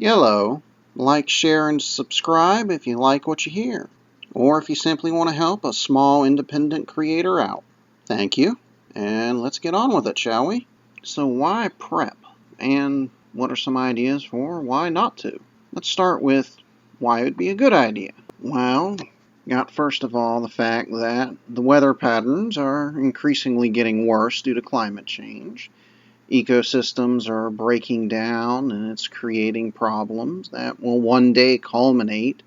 Yellow. Like, share, and subscribe if you like what you hear, or if you simply want to help a small independent creator out. Thank you, and let's get on with it, shall we? So why prep, and what are some ideas for why not to? Let's start with why it would be a good idea. Well, got first of all the fact that the weather patterns are increasingly getting worse due to climate change. Ecosystems are breaking down, and it's creating problems that will one day culminate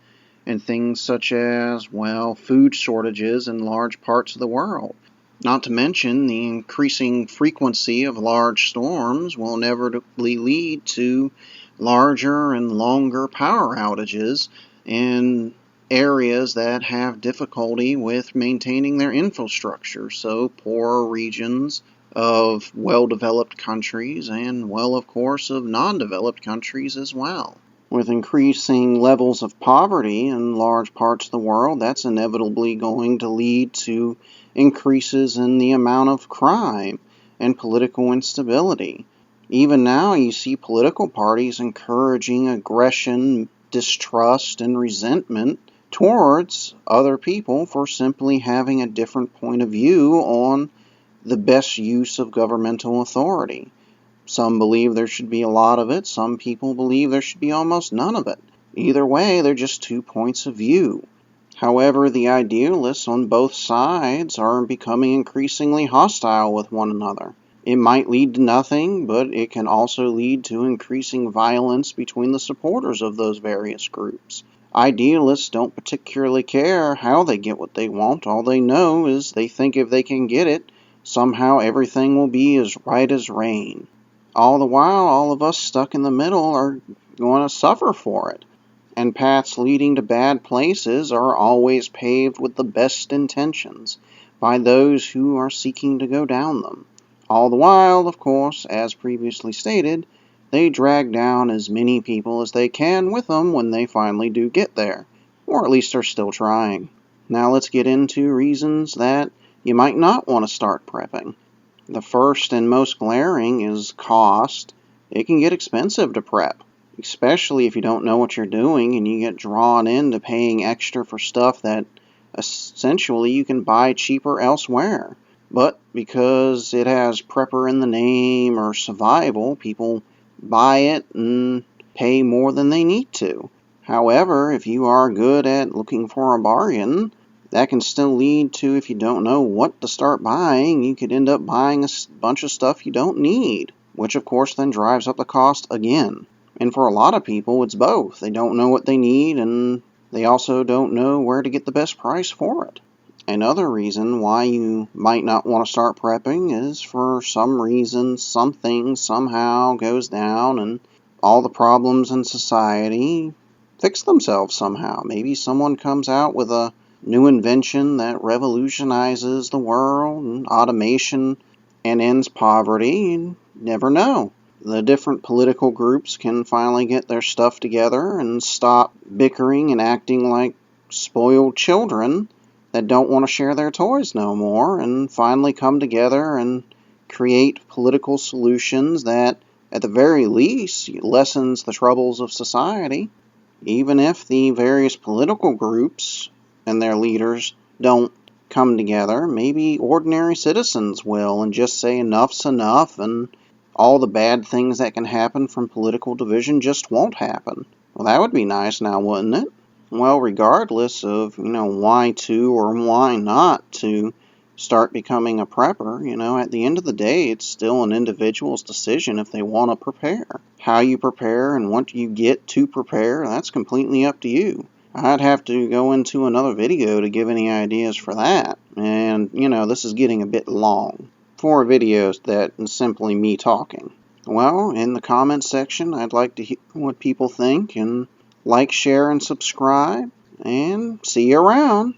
in things such as, well, food shortages in large parts of the world. Not to mention, the increasing frequency of large storms will inevitably lead to larger and longer power outages in areas that have difficulty with maintaining their infrastructure, so poorer regions of well-developed countries and, well, of course, of non-developed countries as well. With increasing levels of poverty in large parts of the world, that's inevitably going to lead to increases in the amount of crime and political instability. Even now, you see political parties encouraging aggression, distrust, and resentment towards other people for simply having a different point of view on the best use of governmental authority. Some believe there should be a lot of it. Some people believe there should be almost none of it. Either way, they're just 2 points of view. However, the idealists on both sides are becoming increasingly hostile with one another. It might lead to nothing, but it can also lead to increasing violence between the supporters of those various groups. Idealists don't particularly care how they get what they want. All they know is they think if they can get it, somehow everything will be as right as rain. All the while, all of us stuck in the middle are going to suffer for it. And paths leading to bad places are always paved with the best intentions by those who are seeking to go down them. All the while, of course, as previously stated, they drag down as many people as they can with them when they finally do get there, or at least are still trying. Now let's get into reasons that you might not want to start prepping. The first and most glaring is cost. It can get expensive to prep, especially if you don't know what you're doing and you get drawn into paying extra for stuff that essentially you can buy cheaper elsewhere. But because it has prepper in the name or survival, people buy it and pay more than they need to. However, if you are good at looking for a bargain, that can still lead to, if you don't know what to start buying, you could end up buying a bunch of stuff you don't need, which of course then drives up the cost again. And for a lot of people, it's both. They don't know what they need, and they also don't know where to get the best price for it. Another reason why you might not want to start prepping is for some reason something somehow goes down and all the problems in society fix themselves somehow. Maybe someone comes out with a new invention that revolutionizes the world and automation and ends poverty. You never know. The different political groups can finally get their stuff together and stop bickering and acting like spoiled children that don't want to share their toys no more, and finally come together and create political solutions that, at the very least, lessens the troubles of society. Even if the various political groups and their leaders don't come together, maybe ordinary citizens will and just say enough's enough, and all the bad things that can happen from political division just won't happen. Well, that would be nice now, wouldn't it? Well, regardless of, why to or why not to start becoming a prepper, at the end of the day, it's still an individual's decision if they want to prepare. How you prepare and what you get to prepare, that's completely up to you. I'd have to go into another video to give any ideas for that. And, this is getting a bit long for videos that is simply me talking. Well, in the comments section, I'd like to hear what people think, and like, share, and subscribe, and see you around.